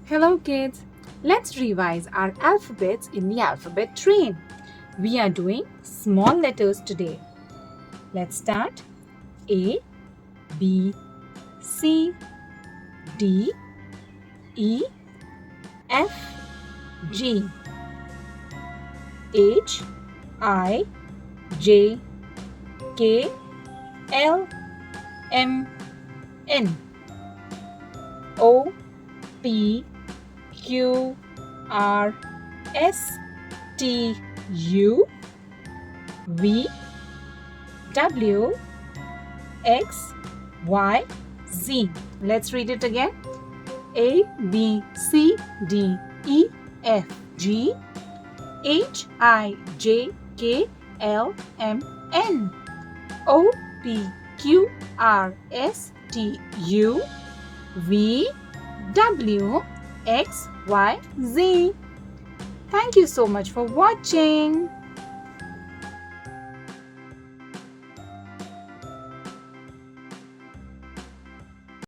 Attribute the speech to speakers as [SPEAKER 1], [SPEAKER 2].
[SPEAKER 1] Hello kids, let's revise our alphabets in the alphabet train. We are doing small letters today. Let's start. A, B, C, D, E, F, G, H, I, J, K, L, M, N, O, P, Q, R, S, T, U, V, W, X, Y, Z. Let's read it again. A, B, C, D, E, F, G, H, I, J, K, L, M, N, O, P, Q, R, S, T, U, V, W, X, Y, Z. Thank you so much for watching.